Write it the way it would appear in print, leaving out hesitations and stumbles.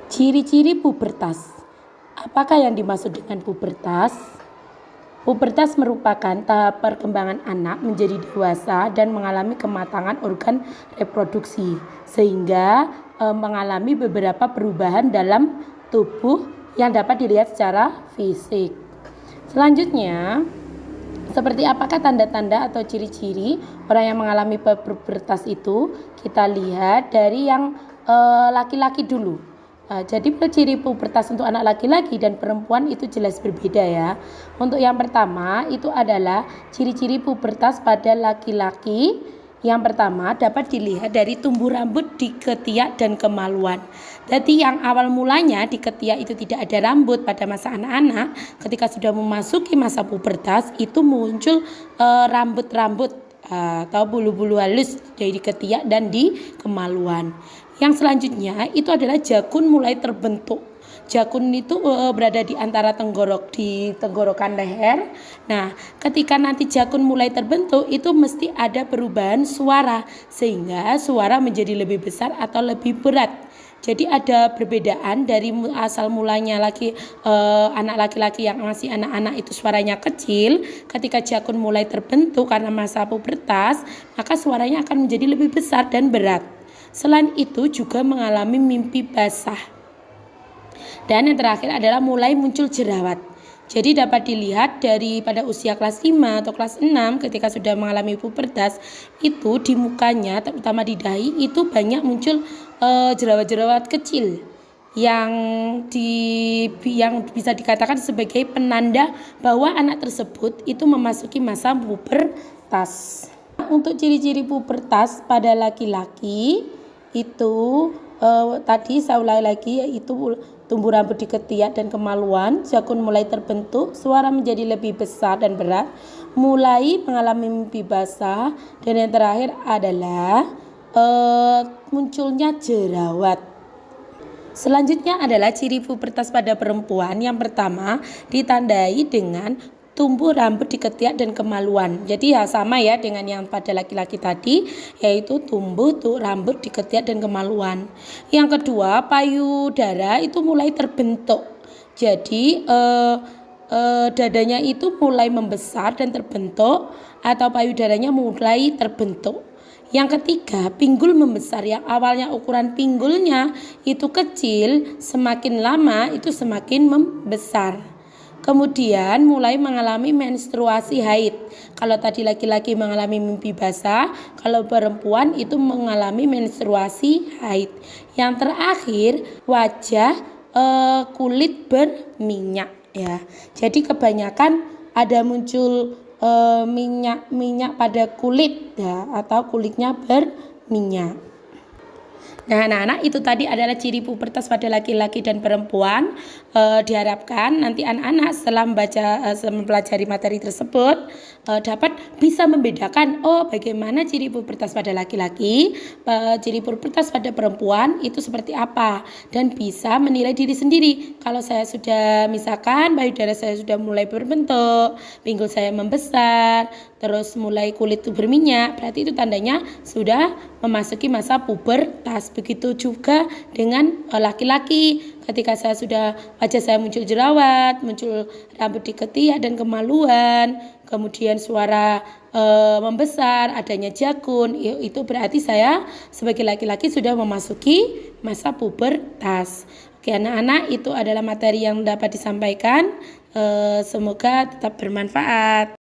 Ciri-ciri pubertas. Apakah yang dimaksud dengan pubertas? Pubertas merupakan tahap perkembangan anak menjadi dewasa dan mengalami kematangan organ reproduksi, sehingga mengalami beberapa perubahan dalam tubuh yang dapat dilihat secara fisik. Selanjutnya, seperti apakah tanda-tanda atau ciri-ciri orang yang mengalami pubertas itu? Kita lihat dari yang laki-laki dulu. Jadi ciri pubertas untuk anak laki-laki dan perempuan itu jelas berbeda ya. Untuk yang pertama itu adalah ciri-ciri pubertas pada laki-laki. Yang pertama dapat dilihat dari tumbuh rambut di ketiak dan kemaluan. Jadi yang awal mulanya di ketiak itu tidak ada rambut pada masa anak-anak, ketika sudah memasuki masa pubertas itu muncul rambut-rambut atau bulu-bulu halus dari ketiak dan di kemaluan. Yang selanjutnya itu adalah jakun mulai terbentuk. Jakun itu berada di antara tenggorokan leher. Nah, ketika nanti jakun mulai terbentuk itu mesti ada perubahan suara sehingga suara menjadi lebih besar atau lebih berat. Jadi ada perbedaan dari asal mulanya anak laki-laki yang masih anak-anak itu suaranya kecil, ketika jakun mulai terbentuk karena masa pubertas, maka suaranya akan menjadi lebih besar dan berat. Selain itu juga mengalami mimpi basah. Dan yang terakhir adalah mulai muncul jerawat. Jadi dapat dilihat pada usia kelas 5 atau kelas 6 ketika sudah mengalami pubertas, itu di mukanya terutama di dahi itu banyak muncul jerawat-jerawat kecil yang bisa dikatakan sebagai penanda bahwa anak tersebut itu memasuki masa pubertas. Untuk ciri-ciri pubertas pada laki-laki itu tadi saya ulangi lagi, yaitu tumbuh rambut di ketiak dan kemaluan, jakun mulai terbentuk, suara menjadi lebih besar dan berat, mulai mengalami mimpi basah, dan yang terakhir adalah munculnya jerawat. Selanjutnya adalah ciri pubertas pada perempuan. Yang pertama ditandai dengan tumbuh rambut di ketiak dan kemaluan. Jadi ya sama ya dengan yang pada laki-laki tadi, yaitu tumbuh rambut di ketiak dan kemaluan. Yang kedua, payudara itu mulai terbentuk. Jadi dadanya itu mulai membesar dan terbentuk, atau payudaranya mulai terbentuk. Yang ketiga, pinggul membesar. Yang awalnya ukuran pinggulnya itu kecil, semakin lama itu semakin membesar. Kemudian mulai mengalami menstruasi haid. Kalau tadi laki-laki mengalami mimpi basah, kalau perempuan itu mengalami menstruasi haid. Yang terakhir, wajah kulit berminyak ya. Jadi kebanyakan ada muncul minyak pada kulit ya, atau kulitnya berminyak. Nah, anak-anak, itu tadi adalah ciri pubertas pada laki-laki dan perempuan. Diharapkan nanti anak-anak setelah mempelajari materi tersebut dapat bisa membedakan bagaimana ciri pubertas pada laki-laki, ciri pubertas pada perempuan itu seperti apa, dan bisa menilai diri sendiri. Kalau saya sudah misalkan payudara saya sudah mulai berbentuk, pinggul saya membesar, terus mulai kulit itu berminyak, berarti itu tandanya sudah memasuki masa pubertas. Begitu juga dengan laki-laki, ketika wajah saya muncul jerawat, muncul rambut di ketiak dan kemaluan, kemudian suara membesar, adanya jakun, itu berarti saya sebagai laki-laki sudah memasuki masa pubertas. Oke anak-anak, itu adalah materi yang dapat disampaikan. Semoga tetap bermanfaat.